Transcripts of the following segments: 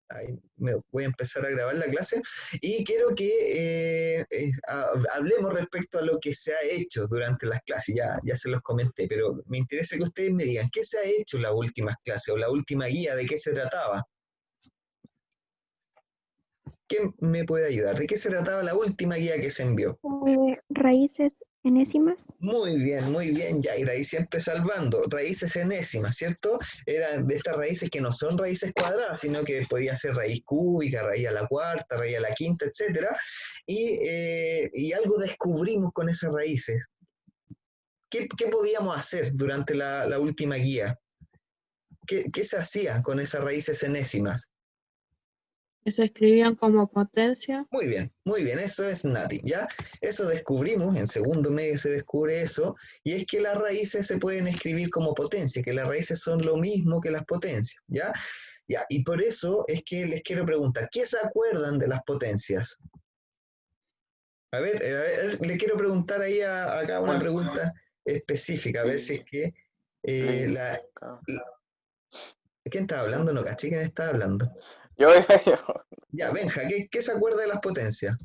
Ahí me voy a empezar a grabar la clase y quiero que hablemos respecto a lo que se ha hecho durante las clases. Ya se los comenté, pero me interesa que ustedes me digan qué se ha hecho en las últimas clases o la última guía, de qué se trataba. ¿Quién me puede ayudar? ¿De qué se trataba la última guía que se envió? Raíces enésimas. Muy bien, Yaira, ahí siempre salvando. Raíces enésimas, ¿cierto? Eran de estas raíces que no son raíces cuadradas, sino que podía ser raíz cúbica, raíz a la cuarta, raíz a la quinta, etcétera. Y algo descubrimos con esas raíces. ¿Qué podíamos hacer durante la última guía? ¿Qué se hacía con esas raíces enésimas? Que se escribían como potencia. Muy bien, eso es Nati, ¿ya? Eso descubrimos, en segundo medio se descubre eso, y es que las raíces se pueden escribir como potencia, que las raíces son lo mismo que las potencias, ¿ya? Ya, y por eso es que les quiero preguntar, ¿qué se acuerdan de las potencias? A ver, le quiero preguntar ahí acá una pregunta específica, a ver si es que la... ¿Quién está hablando? No caché quién está hablando. Yo, Ya, Benja, ¿qué se acuerda de las potencias?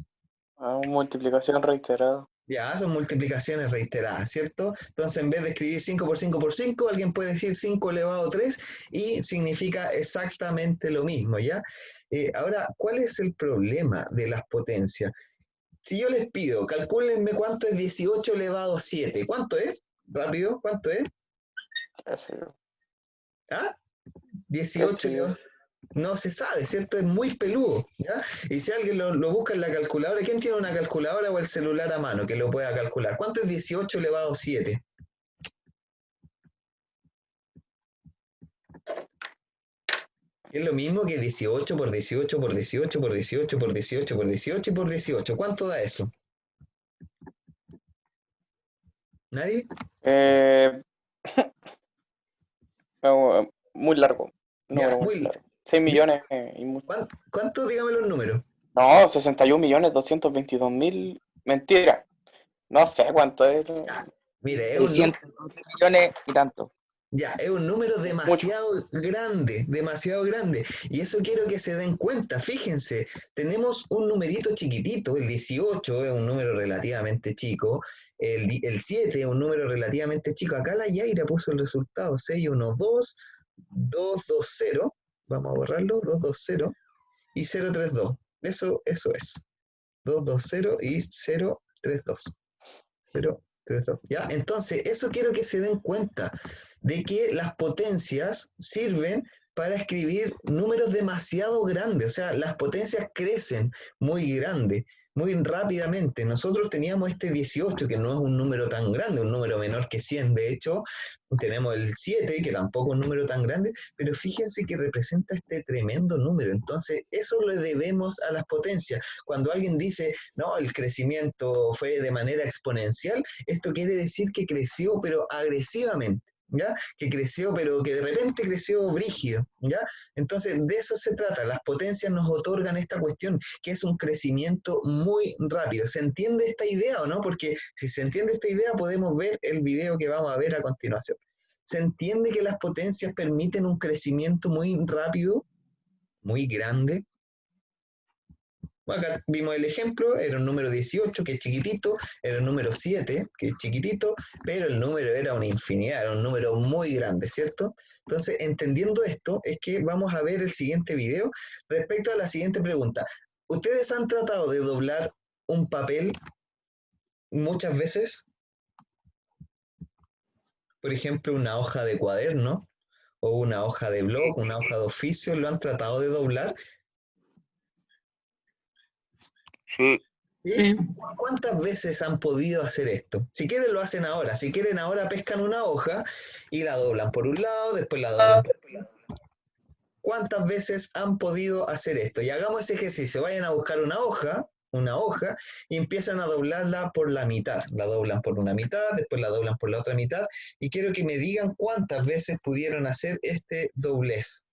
multiplicación reiterada. Ya, son multiplicaciones reiteradas, ¿cierto? Entonces, en vez de escribir 5 por 5 por 5, alguien puede decir 5 elevado a 3 y significa exactamente lo mismo, ¿ya? Ahora, ¿cuál es el problema de las potencias? Si yo les pido, calcúlenme cuánto es 18 elevado a 7. ¿Cuánto es? Rápido, ¿cuánto es? Así, ¿Ah? qué 18 sé yo. elevado. No se sabe, ¿cierto? Es muy peludo, ¿ya? Y si alguien lo busca en la calculadora, ¿quién tiene una calculadora o el celular a mano que lo pueda calcular? ¿Cuánto es 18 elevado a 7? Es lo mismo que 18 por 18 por 18 por 18 por 18 por 18 y por 18. ¿Cuánto da eso? ¿Nadie? Eh, muy largo. Ya, Número muy muy... largo. 6 di- millones y mucho. ¿Cuánto? Dígame los números. No, 61.222.000. Mentira. No sé cuánto es. Ya, mire, 611 millones y tanto. ya, es un número Mucho. demasiado grande, demasiado grande. Y eso quiero que se den cuenta. Fíjense, tenemos un numerito chiquitito, el 18 es un número relativamente chico, el 7 es un número relativamente chico. Acá la Yaira puso el resultado 612, 220. Vamos a borrarlo, 220 y 032. Eso es. 220 y 032. 032. ¿Ya? Entonces, eso quiero que se den cuenta de que las potencias sirven para escribir números demasiado grandes, o sea, las potencias crecen muy grande, muy rápidamente. Nosotros teníamos este 18, que no es un número tan grande, un número menor que 100, de hecho, tenemos el 7, que tampoco es un número tan grande, pero fíjense que representa este tremendo número. Entonces, eso le debemos a las potencias. Cuando alguien dice, no, el crecimiento fue de manera exponencial, esto quiere decir que creció, pero agresivamente. ¿Ya? Que creció, pero que de repente creció brígido, ¿ya? Entonces, de eso se trata. Las potencias nos otorgan esta cuestión, que es un crecimiento muy rápido. ¿Se entiende esta idea o no? Porque si se entiende esta idea, podemos ver el video que vamos a ver a continuación. ¿Se entiende que las potencias permiten un crecimiento muy rápido, muy grande? Bueno, acá vimos el ejemplo, era un número 18, que es chiquitito, era un número 7, que es chiquitito, pero el número era una infinidad, era un número muy grande, ¿cierto? Entonces, entendiendo esto, es que vamos a ver el siguiente video respecto a la siguiente pregunta. ¿Ustedes han tratado de doblar un papel muchas veces? Por ejemplo, una hoja de cuaderno o una hoja de blog, una hoja de oficio, ¿lo han tratado de doblar? Sí. ¿Sí? Sí. ¿Cuántas veces han podido hacer esto? Si quieren lo hacen ahora, si quieren ahora pescan una hoja y la doblan por un lado, después la doblan por otro lado. ¿Cuántas veces han podido hacer esto? Y hagamos ese ejercicio, vayan a buscar una hoja, y empiezan a doblarla por la mitad. La doblan por una mitad, después la doblan por la otra mitad, y quiero que me digan cuántas veces pudieron hacer este doblez.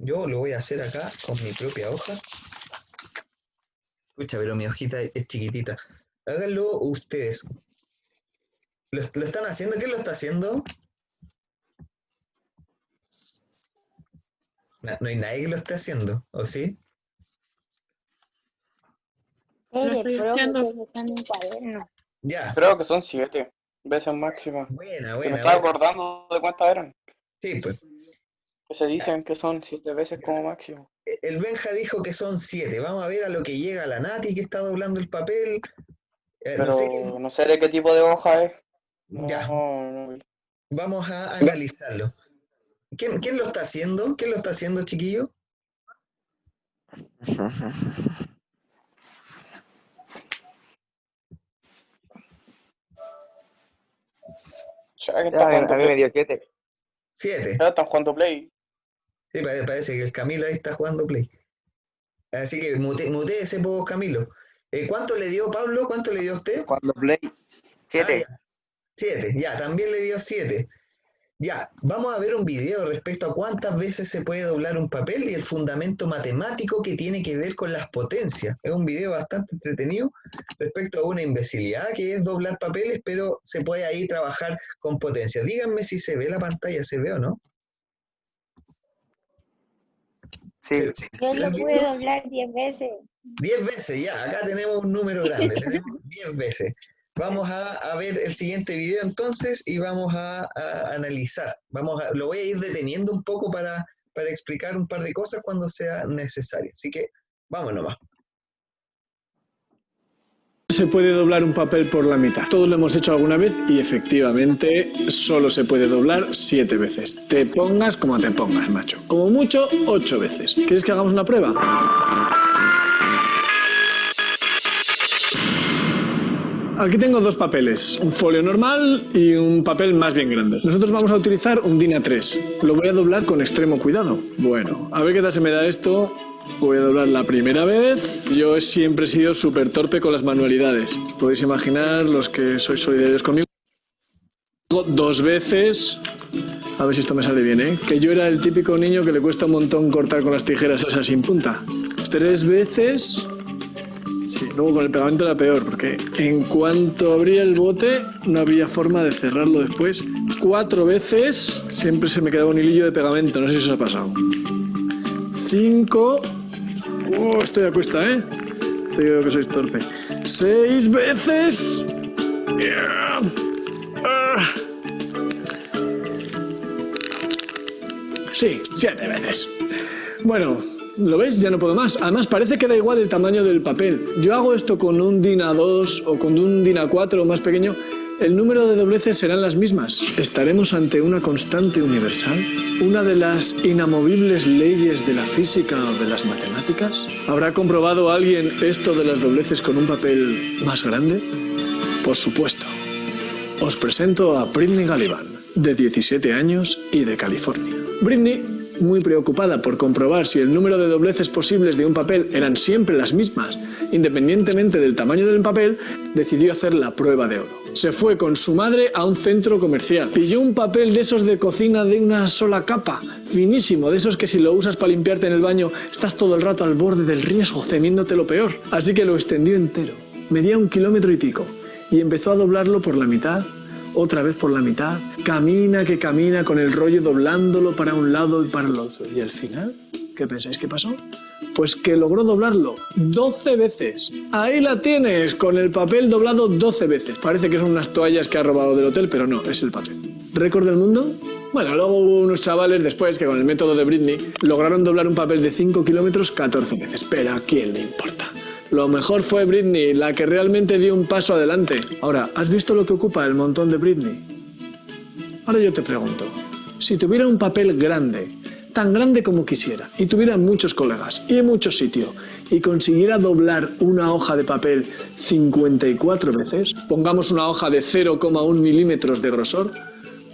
Yo lo voy a hacer acá con mi propia hoja. Escucha, pero mi hojita es chiquitita. Háganlo ustedes. ¿Lo están haciendo? ¿Quién lo está haciendo? No hay nadie que lo esté haciendo, ¿o sí? Lo estoy Profe, haciendo. estoy buscando un cuaderno. Ya, Creo que son 7 veces máxima. buena, Que me buena, estaba buena. acordando de cuántas eran. Sí, pues. Que se dicen que son 7 veces como máximo. El Benja dijo que son 7. Vamos a ver a lo que llega la Nati que está doblando el papel. No sé qué. Pero no sé de qué tipo de hoja es. Ya, No. vamos a analizarlo. ¿Quién lo está haciendo? ¿Quién lo está haciendo, chiquillo? Ya que Ya, está jugando a mí me Play. dio 7. 7. Ya están jugando Play. Sí, parece que el Camilo ahí está jugando Play. Así que mute ese poco, Camilo. ¿Cuánto le dio Pablo? ¿Cuánto le dio a usted? Cuando Play. Ah, 7. ya, 7. Ya, también le dio 7. Ya, vamos a ver un video respecto a cuántas veces se puede doblar un papel y el fundamento matemático que tiene que ver con las potencias. Es un video bastante entretenido respecto a una imbecilidad que es doblar papeles, pero se puede ahí trabajar con potencias. Díganme si se ve la pantalla, ¿se ve o no? Sí. Yo ¿Se lo ve el pude video? doblar 10 veces. 10 veces, ya, acá tenemos un número grande, tenemos 10 veces. Vamos a ver el siguiente video entonces y vamos a analizar. Lo voy a ir deteniendo un poco para explicar un par de cosas cuando sea necesario. Así que vamos nomás. Se puede doblar un papel por la mitad. Todos lo hemos hecho alguna vez y efectivamente solo se puede doblar 7 veces. Te pongas como te pongas, macho. Como mucho, 8 veces. ¿Quieres que hagamos una prueba? Aquí tengo dos papeles, un folio normal y un papel más bien grande. Nosotros vamos a utilizar un DIN A3. Lo voy a doblar con extremo cuidado. Bueno, a ver qué tal se me da esto. Voy a doblar la primera vez. Yo siempre he sido súper torpe con las manualidades. Podéis imaginar, los que sois solidarios conmigo, 2 veces. A ver si esto me sale bien, ¿eh? Que yo era el típico niño que le cuesta un montón cortar con las tijeras esas sin punta. 3 veces. Sí, luego con el pegamento era peor, porque en cuanto abría el bote no había forma de cerrarlo después. 4 veces. Siempre se me quedaba un hilillo de pegamento, no sé si os ha pasado. 5. Estoy a cuesta, ¿eh? Te digo que sois torpe. 6 veces. Sí, 7 veces. Bueno, ¿lo ves? Ya no puedo más. Además, parece que da igual el tamaño del papel. Yo hago esto con un DIN A2 o con un DIN A4 más pequeño. El número de dobleces serán las mismas. ¿Estaremos ante una constante universal? ¿Una de las inamovibles leyes de la física o de las matemáticas? ¿Habrá comprobado alguien esto de las dobleces con un papel más grande? Por supuesto. Os presento a Britney Gallivan, de 17 años y de California. Britney, muy preocupada por comprobar si el número de dobleces posibles de un papel eran siempre las mismas, independientemente del tamaño del papel, decidió hacer la prueba de oro. Se fue con su madre a un centro comercial. Pilló un papel de esos de cocina de una sola capa, finísimo, de esos que si lo usas para limpiarte en el baño, estás todo el rato al borde del riesgo, temiéndote lo peor. Así que lo extendió entero. Medía 1,5 kilómetros y empezó a doblarlo por la mitad, otra vez por la mitad. Camina que camina con el rollo doblándolo para un lado y para el otro. Y al final, ¿qué pensáis que pasó? Pues que logró doblarlo 12 veces. Ahí la tienes, con el papel doblado 12 veces. Parece que son unas toallas que ha robado del hotel, pero no, es el papel. ¿Récord del mundo? Bueno, luego hubo unos chavales después que con el método de Britney lograron doblar un papel de 5 kilómetros 14 veces. Pero ¿a quién le importa? Lo mejor fue Britney, la que realmente dio un paso adelante. Ahora, ¿has visto lo que ocupa el montón de Britney? Ahora yo te pregunto, si tuviera un papel grande, tan grande como quisiera, y tuviera muchos colegas y en muchos sitios, y consiguiera doblar una hoja de papel 54 veces, pongamos una hoja de 0,1 milímetros de grosor,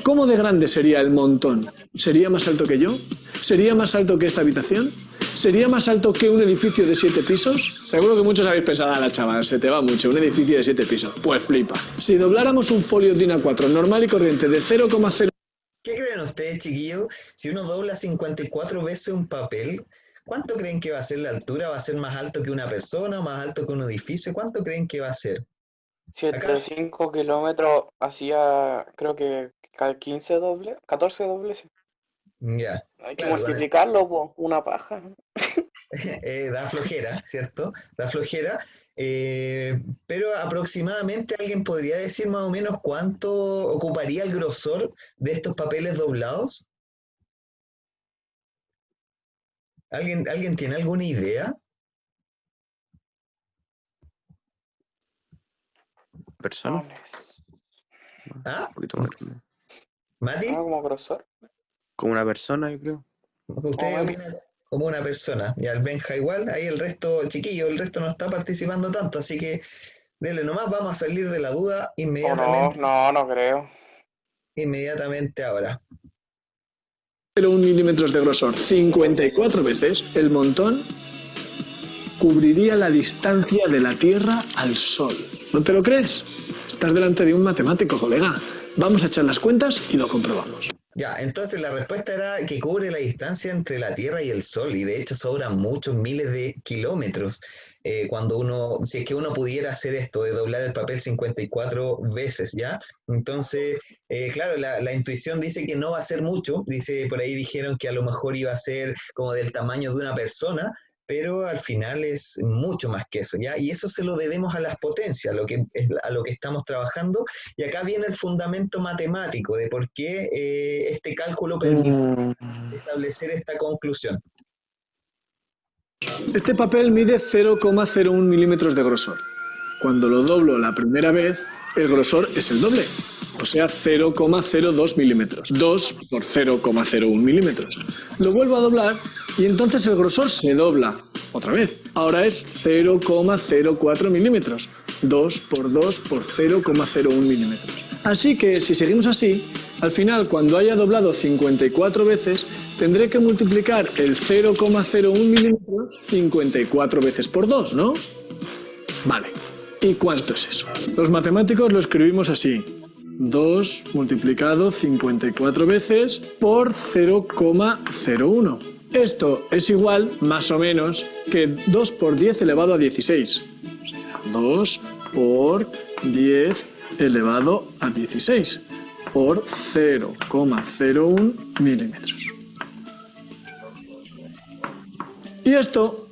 ¿cómo de grande sería el montón? ¿Sería más alto que yo? ¿Sería más alto que esta habitación? ¿Sería más alto que un edificio de 7 pisos? Seguro que muchos habéis pensado, la chaval, se te va mucho, un edificio de 7 pisos. Pues flipa. Si dobláramos un folio DIN A4 normal y corriente de 0,0... ¿Qué creen ustedes, chiquillos? Si uno dobla 54 veces un papel, ¿cuánto creen que va a ser la altura? ¿Va a ser más alto que una persona o más alto que un edificio? ¿Cuánto creen que va a ser? 7,5 kilómetros hacía, creo que 15 dobles, 14 dobles. Ya, Hay que claro, multiplicarlo, po, una paja. da flojera, ¿cierto? Da flojera, pero aproximadamente alguien podría decir más o menos cuánto ocuparía el grosor de estos papeles doblados. ¿Alguien tiene alguna idea? Persona. ¿Ah? Un poquito más grande. ¿Mati? Como grosor. Como una persona, yo creo. ¿Ustedes Más o opinan como una persona? Y al Benja igual, ahí el resto, chiquillo, el resto no está participando tanto, así que dele nomás, vamos a salir de la duda O no, inmediatamente, no creo. inmediatamente ahora. 0,1 milímetros de grosor 54 veces, el montón cubriría la distancia de la Tierra al Sol. ¿No te lo crees? Estás delante de un matemático, colega. Vamos a echar las cuentas y lo comprobamos. Ya, entonces la respuesta era que cubre la distancia entre la Tierra y el Sol, y de hecho sobran muchos miles de kilómetros. Si es que uno pudiera hacer esto, de doblar el papel 54 veces, ¿ya? Entonces, claro, la intuición dice que no va a ser mucho, por ahí dijeron que a lo mejor iba a ser como del tamaño de una persona, pero al final es mucho más que eso, ¿ya? Y eso se lo debemos a las potencias, a lo que estamos trabajando, y acá viene el fundamento matemático de por qué este cálculo permite establecer esta conclusión. Este papel mide 0,01 milímetros de grosor. Cuando lo doblo la primera vez, el grosor es el doble, o sea 0,02 milímetros. 2 por 0,01 milímetros. Lo vuelvo a doblar y entonces el grosor se dobla otra vez. Ahora es 0,04 milímetros. 2 por 2 por 0,01 milímetros. Así que si seguimos así, al final cuando haya doblado 54 veces, tendré que multiplicar el 0,01 milímetros 54 veces por 2, ¿no? Vale. ¿Y cuánto es eso? Los matemáticos lo escribimos así. 2 multiplicado 54 veces por 0,01. Esto es igual, más o menos, que 2 por 10 elevado a 16. O sea, 2 por 10 elevado a 16 por 0,01 milímetros. Y esto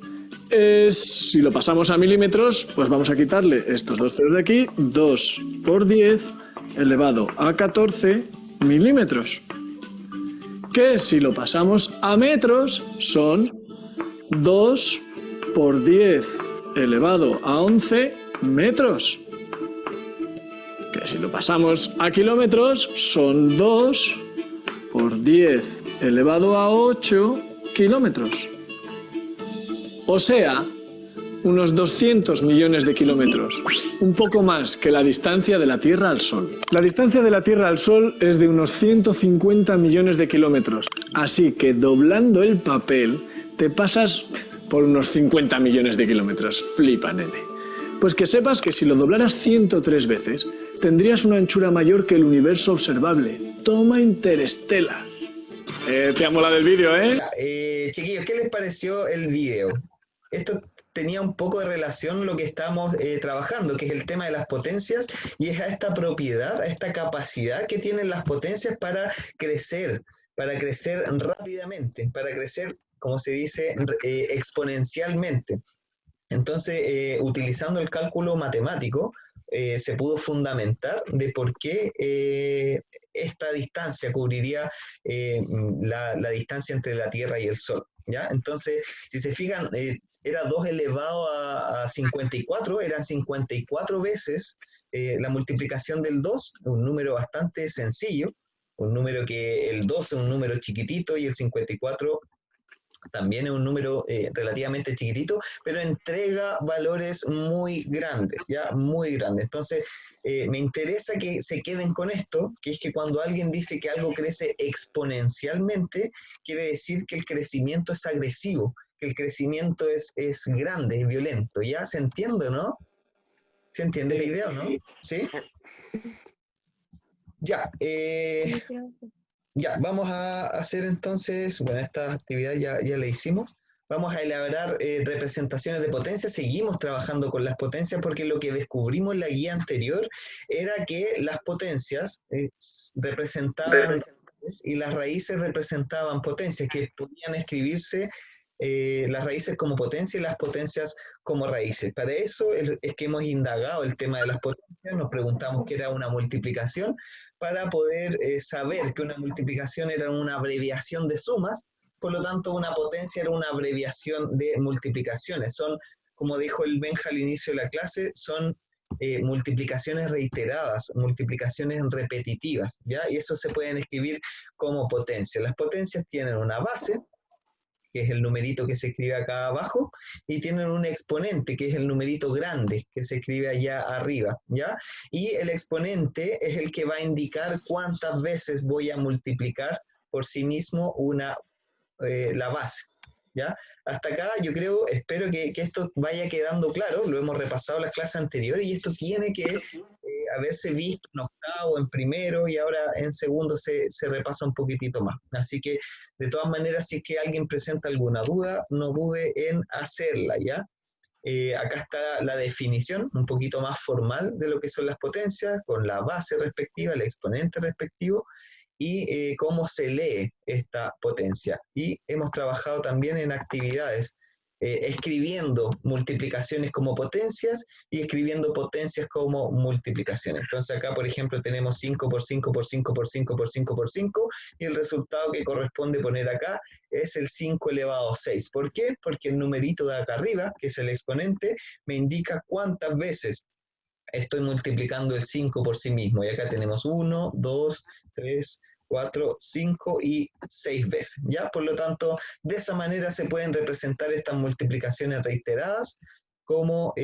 es, si lo pasamos a milímetros, pues vamos a quitarle estos dos ceros de aquí, 2 por 10 elevado a 14 milímetros. Que si lo pasamos a metros son 2 por 10 elevado a 11 metros. Que si lo pasamos a kilómetros son 2 por 10 elevado a 8 kilómetros. O sea, unos 200 millones de kilómetros, un poco más que la distancia de la Tierra al Sol. La distancia de la Tierra al Sol es de unos 150 millones de kilómetros, así que doblando el papel te pasas por unos 50 millones de kilómetros. Flipa, nene. Pues que sepas que si lo doblaras 103 veces, tendrías una anchura mayor que el universo observable. Toma Interstellar. Te amo la del vídeo, ¿eh? Chiquillos, ¿qué les pareció el video? Esto tenía un poco de relación lo que estamos trabajando, que es el tema de las potencias, y es a esta propiedad, a esta capacidad que tienen las potencias para crecer rápidamente, para crecer, como se dice, exponencialmente. Entonces, utilizando el cálculo matemático, se pudo fundamentar de por qué esta distancia cubriría la distancia entre la Tierra y el Sol, ¿ya? Entonces, si se fijan, era 2 elevado a 54, eran 54 veces la multiplicación del 2, un número bastante sencillo, un número que el 2 es un número chiquitito y el 54 también es un número relativamente chiquitito, pero entrega valores muy grandes, ¿ya? Muy grandes. Entonces, me interesa que se queden con esto, que es que cuando alguien dice que algo crece exponencialmente, quiere decir que el crecimiento es agresivo, que el crecimiento es grande, es violento, ¿ya? ¿Se entiende, no? ¿Se entiende la idea o no? ¿Sí? Ya, Ya, vamos a hacer entonces, bueno, esta actividad ya la hicimos. Vamos a elaborar representaciones de potencia. Seguimos trabajando con las potencias porque lo que descubrimos en la guía anterior era que las potencias representaban y las raíces representaban potencias que podían escribirse las raíces como potencia y las potencias como raíces. Para eso es que hemos indagado el tema de las potencias, nos preguntamos qué era una multiplicación, para poder saber que una multiplicación era una abreviación de sumas, por lo tanto una potencia era una abreviación de multiplicaciones. Son, como dijo el Benja al inicio de la clase, son multiplicaciones reiteradas, multiplicaciones repetitivas, ¿ya? Y eso se pueden escribir como potencia. Las potencias tienen una base, que es el numerito que se escribe acá abajo, y tienen un exponente, que es el numerito grande, que se escribe allá arriba, ¿ya? Y el exponente es el que va a indicar cuántas veces voy a multiplicar por sí mismo la base, ¿ya? Hasta acá yo creo, espero que esto vaya quedando claro, lo hemos repasado en las clases anteriores, y esto tiene que haberse visto en octavo, en primero, y ahora en segundo se repasa un poquitito más. Así que, de todas maneras, si es que alguien presenta alguna duda, no dude en hacerla, ¿ya? Acá está la definición, un poquito más formal de lo que son las potencias, con la base respectiva, el exponente respectivo, y cómo se lee esta potencia. Y hemos trabajado también en actividades, escribiendo multiplicaciones como potencias y escribiendo potencias como multiplicaciones. Entonces acá, por ejemplo, tenemos 5 por 5 por 5 por 5 por 5 por 5, y el resultado que corresponde poner acá es el 5 elevado a 6. ¿Por qué? Porque el numerito de acá arriba, que es el exponente, me indica cuántas veces estoy multiplicando el 5 por sí mismo. Y acá tenemos 1, 2, 3, 4, 5 y 6 veces, ¿ya? Por lo tanto, de esa manera se pueden representar estas multiplicaciones reiteradas como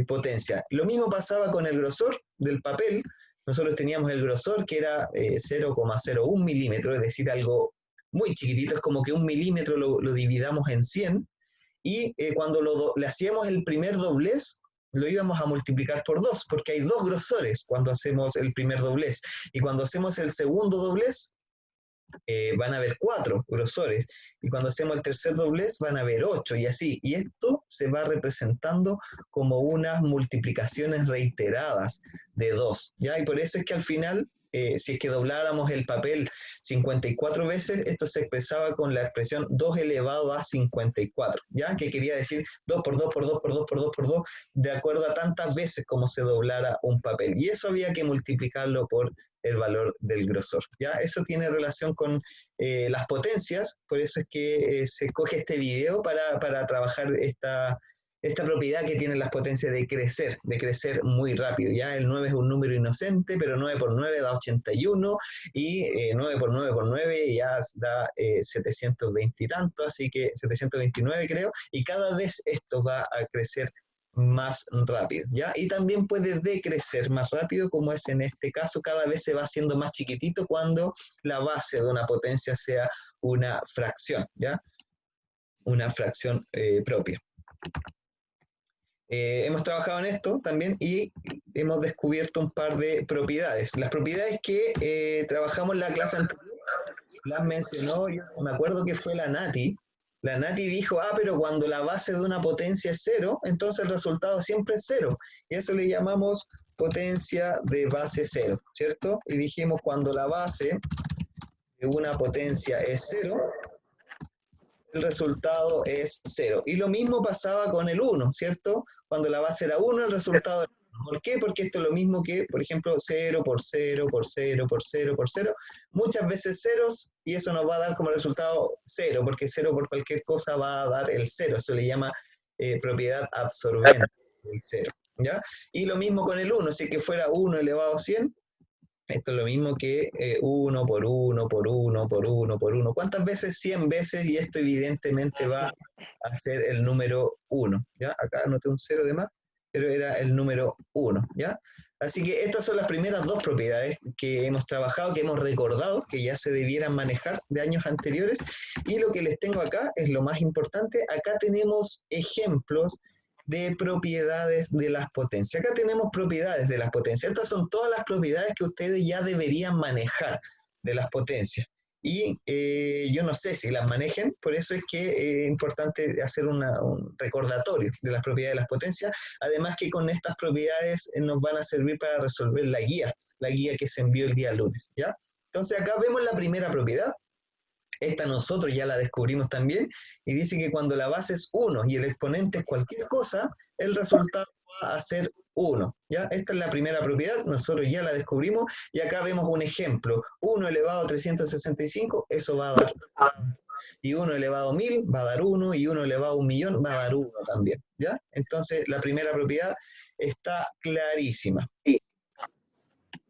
potencia. Lo mismo pasaba con el grosor del papel. Nosotros teníamos el grosor que era 0,01 milímetros, es decir, algo muy chiquitito, es como que 1 milímetro lo dividamos en 100, y cuando le hacíamos el primer doblez, lo íbamos a multiplicar por 2, porque hay 2 grosores cuando hacemos el primer doblez, y cuando hacemos el segundo doblez, van a haber 4 grosores, y cuando hacemos el tercer doblez van a haber 8, y así, y esto se va representando como unas multiplicaciones reiteradas de 2, ¿ya? Y por eso es que al final, si es que dobláramos el papel 54 veces, esto se expresaba con la expresión 2 elevado a 54, ¿ya? Que quería decir 2 por 2 por 2 por 2 por 2 por 2, de acuerdo a tantas veces como se doblara un papel, y eso había que multiplicarlo por el valor del grosor, ¿ya? Eso tiene relación con las potencias, por eso es que se coge este video para trabajar esta propiedad que tienen las potencias de crecer muy rápido, ¿ya? El 9 es un número inocente, pero 9 por 9 da 81, y 9 por 9 por 9 ya da 720 y tanto, así que 729 creo, y cada vez esto va a crecer más rápido, ¿ya? Y también puede decrecer más rápido, como es en este caso, cada vez se va haciendo más chiquitito cuando la base de una potencia sea una fracción, ¿ya? Una fracción propia. Hemos trabajado en esto también y hemos descubierto un par de propiedades. Las propiedades que trabajamos en la clase anterior las mencionó, yo me acuerdo que fue la Nati. La Nati dijo, pero cuando la base de una potencia es 0, entonces el resultado siempre es 0. Y eso le llamamos potencia de base 0, ¿cierto? Y dijimos, cuando la base de una potencia es 0, el resultado es 0. Y lo mismo pasaba con el 1, ¿cierto? Cuando la base era 1, el resultado era 1. ¿Por qué? Porque esto es lo mismo que, por ejemplo, 0 por 0 por 0 por 0 por 0. Muchas veces ceros, y eso nos va a dar como resultado 0, porque 0 por cualquier cosa va a dar el 0. Eso le llama propiedad absorbente del 0, ¿ya? Y lo mismo con el 1. Si es que fuera 1 elevado a 100, esto es lo mismo que 1 por 1 por 1 por 1 por 1. ¿Cuántas veces? 100 veces, y esto evidentemente va a ser el número 1, ¿ya? Acá anoté un 0 de más, pero era el número 1, ¿ya? Así que estas son las primeras 2 propiedades que hemos trabajado, que hemos recordado, que ya se debieran manejar de años anteriores, y lo que les tengo acá es lo más importante. Acá tenemos ejemplos de propiedades de las potencias. Acá tenemos propiedades de las potencias. Estas son todas las propiedades que ustedes ya deberían manejar de las potencias. Y yo no sé si las manejen, por eso es que es importante hacer un recordatorio de las propiedades de las potencias. Además que con estas propiedades nos van a servir para resolver la guía que se envió el día lunes, ¿ya? Entonces acá vemos la primera propiedad. Esta nosotros ya la descubrimos también, y dice que cuando la base es 1 y el exponente es cualquier cosa, el resultado va a ser 1, ¿ya? Esta es la primera propiedad, nosotros ya la descubrimos, y acá vemos un ejemplo, 1 elevado a 365, eso va a dar 1, y 1 elevado a 1000 va a dar 1, y 1 elevado a 1.000.000 va a dar 1 también, ¿ya? Entonces la primera propiedad está clarísima.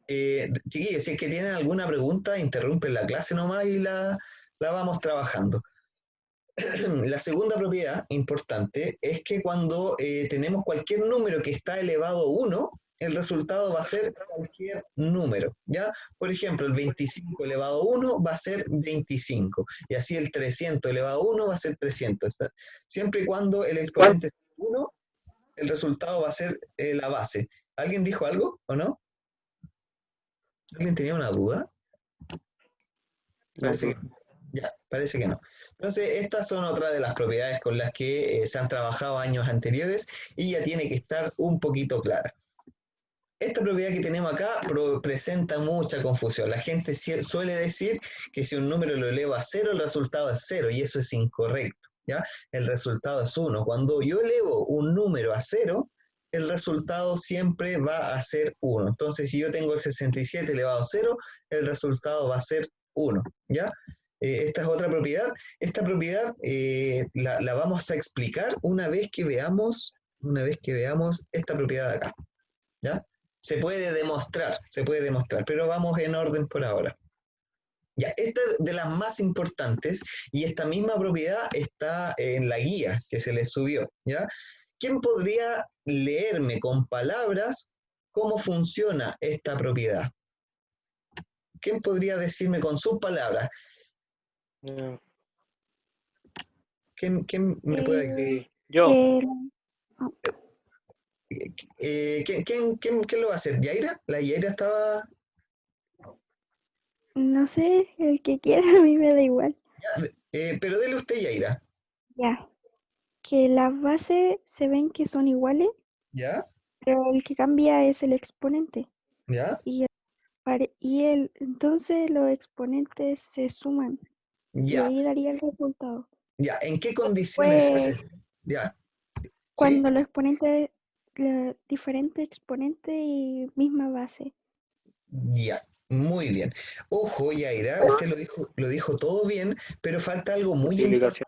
Chiquillos, si es que tienen alguna pregunta, interrumpen la clase nomás y la vamos trabajando. La segunda propiedad importante es que cuando tenemos cualquier número que está elevado a 1, el resultado va a ser cualquier número, ¿ya? Por ejemplo, el 25 elevado a 1 va a ser 25, y así el 300 elevado a 1 va a ser 300. Siempre y cuando el exponente es 1, el resultado va a ser la base. ¿Alguien dijo algo o no? ¿Alguien tenía una duda? Parece que, ya, parece que no. Entonces, estas son otras de las propiedades con las que se han trabajado años anteriores y ya tiene que estar un poquito clara. Esta propiedad que tenemos acá presenta mucha confusión. La gente suele decir que si un número lo elevo a 0, el resultado es 0, y eso es incorrecto, ¿ya? El resultado es 1. Cuando yo elevo un número a 0, el resultado siempre va a ser 1. Entonces, si yo tengo el 67 elevado a 0, el resultado va a ser 1, ¿ya? Esta es otra propiedad. Esta propiedad la vamos a explicar una vez que veamos esta propiedad de acá, ¿ya? Se puede demostrar, pero vamos en orden por ahora. Ya, esta es de las más importantes, y esta misma propiedad está en la guía que se les subió, ¿ya? ¿Quién podría leerme con palabras cómo funciona esta propiedad? ¿Quién podría decirme con sus palabras? ¿Quién me puede decir? Yo. ¿Quién lo va a hacer? ¿Yaira? ¿La Yaira estaba...? No sé, el que quiera, a mí me da igual. Pero dele usted, Yaira. Ya. Que las bases se ven que son iguales, ¿Ya? pero el que cambia es el exponente. ¿Ya? Entonces los exponentes se suman y Ya. ahí daría el resultado. Ya. ¿En qué condiciones Pues, es? Ya. ¿Sí? cuando los exponentes, diferente exponente y misma base. Ya. Muy bien. Ojo, Yaira, usted lo dijo todo bien, pero falta algo muy importante.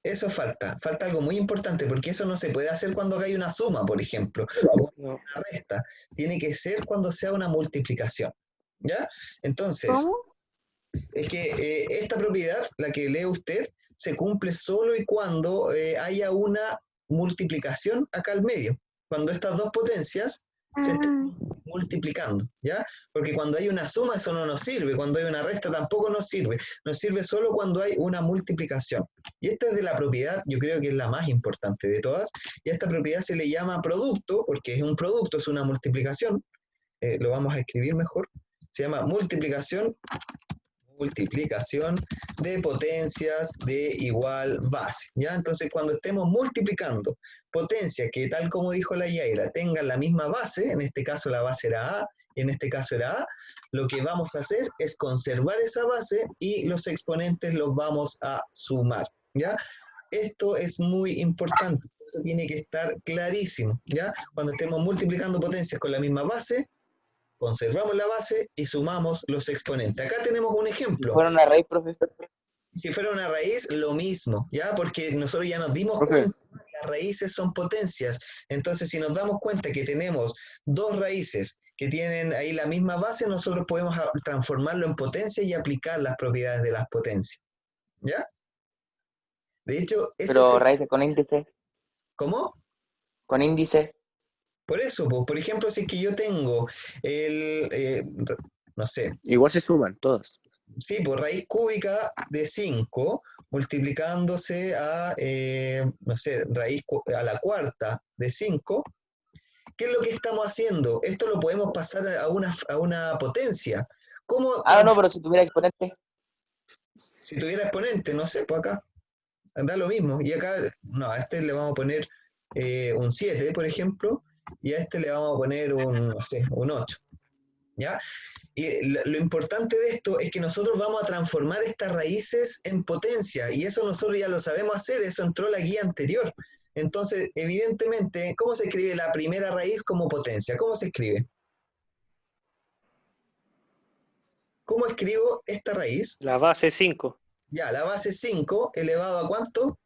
Eso falta algo muy importante, porque eso no se puede hacer cuando hay una suma, por ejemplo, o No. una resta. Tiene que ser cuando sea una multiplicación, ¿ya? Entonces, ¿Cómo? es que esta propiedad, la que lee usted, se cumple solo y cuando haya una multiplicación acá al medio, cuando estas dos potencias se estén multiplicando, ¿ya? Porque cuando hay una suma eso no nos sirve, cuando hay una resta tampoco nos sirve solo cuando hay una multiplicación. Y esta es de la propiedad, yo creo que es la más importante de todas, y a esta propiedad se le llama producto, porque es un producto, es una multiplicación, lo vamos a escribir mejor, se llama multiplicación de potencias de igual base, ¿ya? Entonces, cuando estemos multiplicando potencias que, tal como dijo la Yaira, tengan la misma base, en este caso la base era A, y en este caso era A, lo que vamos a hacer es conservar esa base y los exponentes los vamos a sumar, ¿ya? Esto es muy importante, esto tiene que estar clarísimo, ¿ya? Cuando estemos multiplicando potencias con la misma base, conservamos la base y sumamos los exponentes. Acá tenemos un ejemplo. ¿Fuera una raíz, profe? Si fuera una raíz, lo mismo, ¿ya? Porque nosotros ya nos dimos Profe. cuenta que las raíces son potencias. Entonces, si nos damos cuenta que tenemos dos raíces que tienen ahí la misma base, nosotros podemos transformarlo en potencia y aplicar las propiedades de las potencias, ¿ya? De hecho, Pero raíces con índice. ¿Cómo? Con índice. Por eso, pues, por ejemplo, si es que yo tengo no sé, Igual se suman todas. sí, por raíz cúbica de 5 multiplicándose a, no sé, raíz a la cuarta de 5, ¿qué es lo que estamos haciendo? Esto lo podemos pasar a una potencia. ¿Cómo? No, pero si tuviera exponente. Si tuviera exponente, no sé, pues acá da lo mismo. Y acá, no, a este le vamos a poner un 7, por ejemplo, y a este le vamos a poner un, no sé, un 8. ¿ya? Y lo importante de esto es que nosotros vamos a transformar estas raíces en potencia, y eso nosotros ya lo sabemos hacer, eso entró en la guía anterior. Entonces, evidentemente, ¿cómo se escribe la primera raíz como potencia? ¿Cómo se escribe? ¿Cómo escribo esta raíz? La base 5. Ya, la base 5 elevado a ¿cuánto?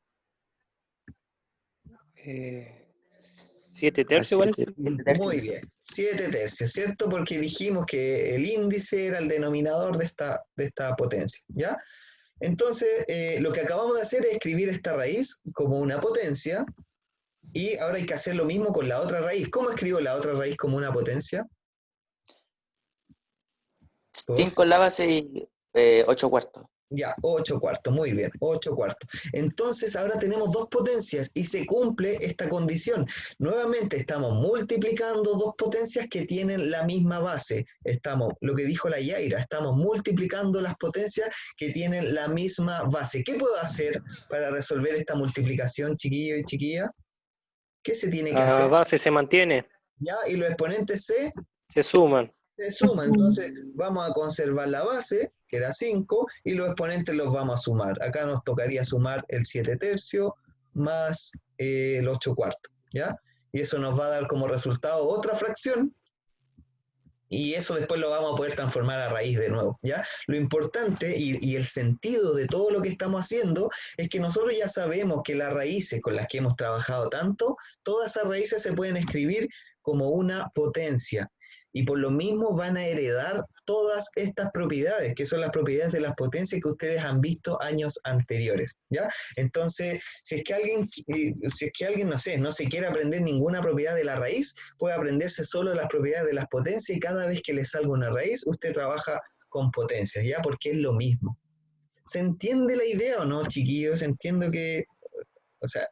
7 tercios igual. 7 tercios. Muy bien, 7 tercios, ¿cierto? Porque dijimos que el índice era el denominador de esta potencia, ¿ya? Entonces, lo que acabamos de hacer es escribir esta raíz como una potencia, y ahora hay que hacer lo mismo con la otra raíz. ¿Cómo escribo la otra raíz como una potencia? 5 en la base y 8 cuartos. Ya, 8 cuartos, muy bien, 8 cuartos. Entonces ahora tenemos dos potencias y se cumple esta condición. Nuevamente estamos multiplicando dos potencias que tienen la misma base. Estamos, lo que dijo la Yaira, estamos multiplicando las potencias que tienen la misma base. ¿Qué puedo hacer para resolver esta multiplicación, chiquillo y chiquilla? ¿Qué se tiene que La hacer? base se mantiene, Ya, y los exponentes se suman. suman. Entonces vamos a conservar la base, que era 5, y los exponentes los vamos a sumar. Acá nos tocaría sumar el 7 tercios más el 8 cuartos, ¿ya? Y eso nos va a dar como resultado otra fracción, y eso después lo vamos a poder transformar a raíz de nuevo, ¿ya? Lo importante y el sentido de todo lo que estamos haciendo es que nosotros ya sabemos que las raíces con las que hemos trabajado tanto, todas esas raíces se pueden escribir como una potencia, y por lo mismo van a heredar todas estas propiedades, que son las propiedades de las potencias que ustedes han visto años anteriores, ¿ya? Entonces, si es que alguien, no sé, no se quiere aprender ninguna propiedad de la raíz, puede aprenderse solo las propiedades de las potencias, y cada vez que le salga una raíz, usted trabaja con potencias, ¿ya? Porque es lo mismo. ¿Se entiende la idea o no, chiquillos? Entiendo que, o sea,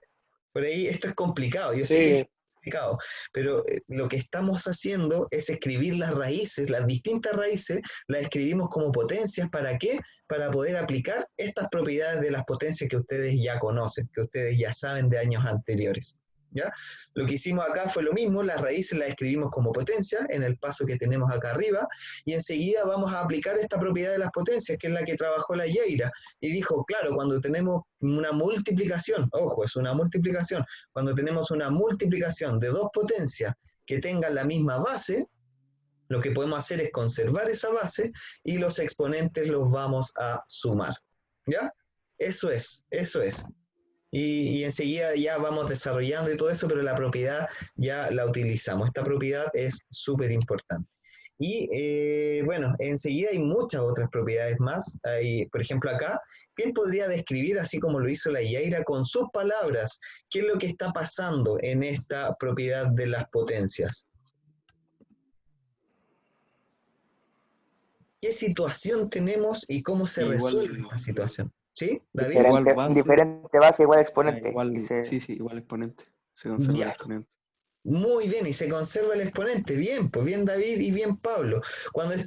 por ahí esto es complicado, yo sé que es complicado, pero lo que estamos haciendo es escribir las raíces, las distintas raíces, las escribimos como potencias. ¿Para qué? Para poder aplicar estas propiedades de las potencias que ustedes ya conocen, que ustedes ya saben de años anteriores, ¿ya? Lo que hicimos acá fue lo mismo, las raíces las escribimos como potencia en el paso que tenemos acá arriba, y enseguida vamos a aplicar esta propiedad de las potencias, que es la que trabajó la Yaira, y dijo, claro, cuando tenemos una multiplicación, ojo, es una multiplicación, cuando tenemos una multiplicación de dos potencias que tengan la misma base, lo que podemos hacer es conservar esa base y los exponentes los vamos a sumar, ¿ya? Eso es. Y enseguida ya vamos desarrollando y todo eso, pero la propiedad ya la utilizamos. Esta propiedad es súper importante. Y bueno, enseguida hay muchas otras propiedades más. Hay, por ejemplo, acá, ¿quién podría describir, así como lo hizo la Yaira, con sus palabras, qué es lo que está pasando en esta propiedad de las potencias? ¿Qué situación tenemos y cómo se resuelve esta situación? ¿Sí, David? Diferente base, igual exponente. Igual, Sí, igual exponente. Se conserva el Ya. exponente. Muy bien, y se conserva el exponente. Bien, pues bien David y bien Pablo.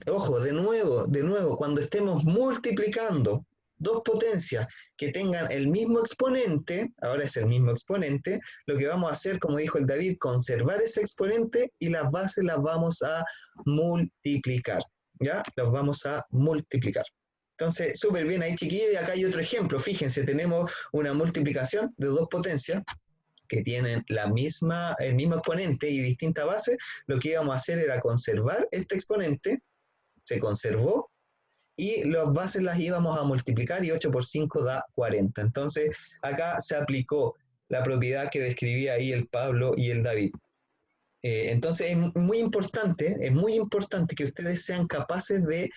Ojo, de nuevo, cuando estemos multiplicando dos potencias que tengan el mismo exponente, ahora es el mismo exponente, lo que vamos a hacer, como dijo el David, conservar ese exponente y las bases las vamos a multiplicar, ¿ya? Las vamos a multiplicar. Entonces, súper bien ahí, chiquillos, y acá hay otro ejemplo. Fíjense, tenemos una multiplicación de dos potencias que tienen el mismo exponente y distinta base. Lo que íbamos a hacer era conservar este exponente, se conservó, y las bases las íbamos a multiplicar, y 8 por 5 da 40. Entonces, acá se aplicó la propiedad que describía ahí el Pablo y el David. Entonces es muy importante que ustedes sean capaces de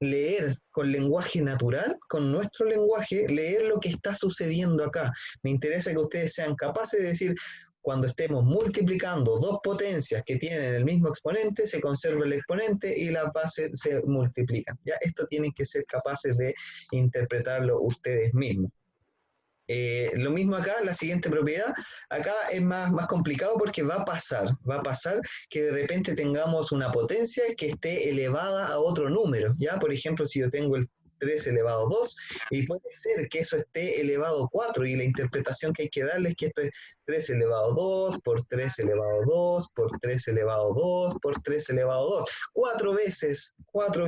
leer con lenguaje natural, con nuestro lenguaje, leer lo que está sucediendo acá. Me interesa que ustedes sean capaces de decir, cuando estemos multiplicando dos potencias que tienen el mismo exponente, se conserva el exponente y las bases se multiplican. ¿Ya? Esto tienen que ser capaces de interpretarlo ustedes mismos. Lo mismo acá, la siguiente propiedad, acá es más complicado porque va a pasar que de repente tengamos una potencia que esté elevada a otro número, ¿ya? Por ejemplo, si yo tengo el 3 elevado a 2, y puede ser que eso esté elevado a 4, y la interpretación que hay que darle es que esto es 3 elevado a 2, por 3 elevado a 2, por 3 elevado a 2, por 3 elevado a 2. 4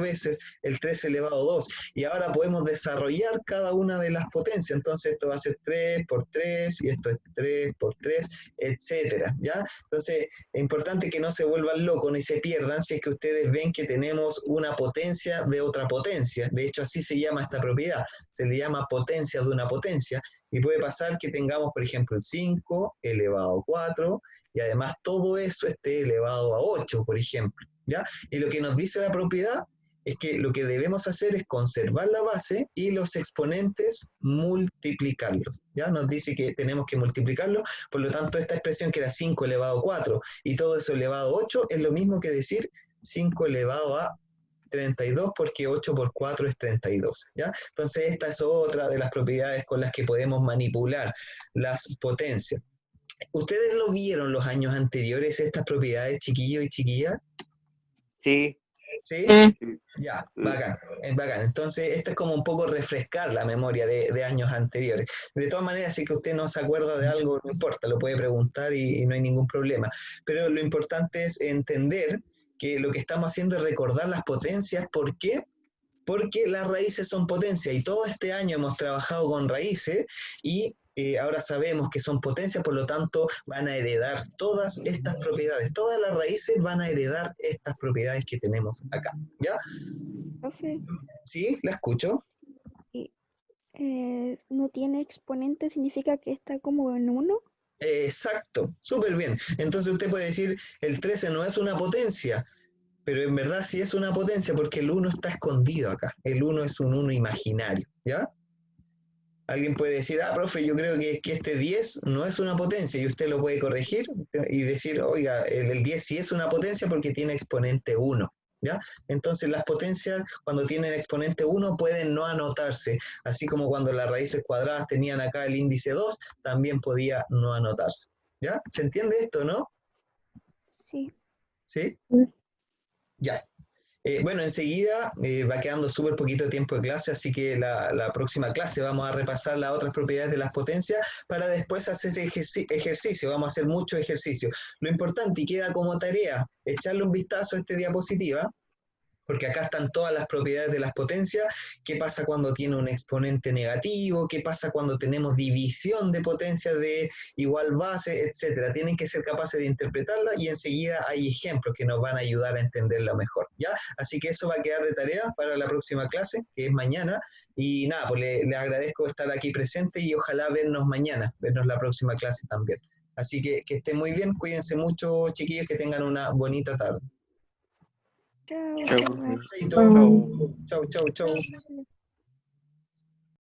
veces el 3 elevado a 2. Y ahora podemos desarrollar cada una de las potencias. Entonces esto va a ser 3 por 3, y esto es 3 por 3, etcétera, ¿ya? Entonces es importante que no se vuelvan locos ni se pierdan si es que ustedes ven que tenemos una potencia de otra potencia. De hecho, así se llama esta propiedad. Se le llama potencia de una potencia. Y puede pasar que tengamos, por ejemplo, el 5 elevado a 4, y además todo eso esté elevado a 8, por ejemplo, ¿ya? Y lo que nos dice la propiedad es que lo que debemos hacer es conservar la base y los exponentes multiplicarlos, ¿ya? Nos dice que tenemos que multiplicarlo, por lo tanto esta expresión que era 5 elevado a 4 y todo eso elevado a 8 es lo mismo que decir 5 elevado a 32, porque 8 por 4 es 32, ¿ya? Entonces esta es otra de las propiedades con las que podemos manipular las potencias. ¿Ustedes lo vieron los años anteriores, estas propiedades, chiquillos y chiquillas? Sí. ¿Sí? Sí. Ya, bacán, es bacán. Entonces, esto es como un poco refrescar la memoria de años anteriores. De todas maneras, si que usted no se acuerda de algo, no importa, lo puede preguntar y no hay ningún problema. Pero lo importante es entender que lo que estamos haciendo es recordar las potencias. ¿Por qué? Porque las raíces son potencias y todo este año hemos trabajado con raíces y ahora sabemos que son potencias, por lo tanto van a heredar todas estas propiedades. Todas las raíces van a heredar estas propiedades que tenemos acá, ¿ya? Profe, ¿Sí? ¿La escucho? no tiene exponente, significa que está como en 1. Exacto, súper bien. Entonces usted puede decir, el 13 no es una potencia, pero en verdad sí es una potencia porque el 1 está escondido acá. El 1 es un 1 imaginario, ¿ya? Alguien puede decir, profe, yo creo que este 10 no es una potencia, y usted lo puede corregir y decir, oiga, el 10 sí es una potencia porque tiene exponente 1, ¿ya? Entonces las potencias, cuando tienen exponente 1, pueden no anotarse, así como cuando las raíces cuadradas tenían acá el índice 2, también podía no anotarse, ¿ya? ¿Se entiende esto, no? Sí. ¿Sí? Sí. Ya. Bueno, enseguida va quedando súper poquito tiempo de clase, así que la próxima clase vamos a repasar las otras propiedades de las potencias para después hacer ese ejercicio. Vamos a hacer mucho ejercicio. Lo importante, y queda como tarea, echarle un vistazo a esta diapositiva, porque acá están todas las propiedades de las potencias. ¿Qué pasa cuando tiene un exponente negativo? ¿Qué pasa cuando tenemos división de potencias de igual base, etcétera? Tienen que ser capaces de interpretarla y enseguida hay ejemplos que nos van a ayudar a entenderla mejor, ¿ya? Así que eso va a quedar de tarea para la próxima clase, que es mañana. Y nada, pues les agradezco estar aquí presente y ojalá vernos mañana, vernos la próxima clase también. Así que estén muy bien, cuídense mucho, chiquillos, que tengan una bonita tarde. Chao. Chao, profe. Chaito. Chau. Chau, chau, chau. Chao.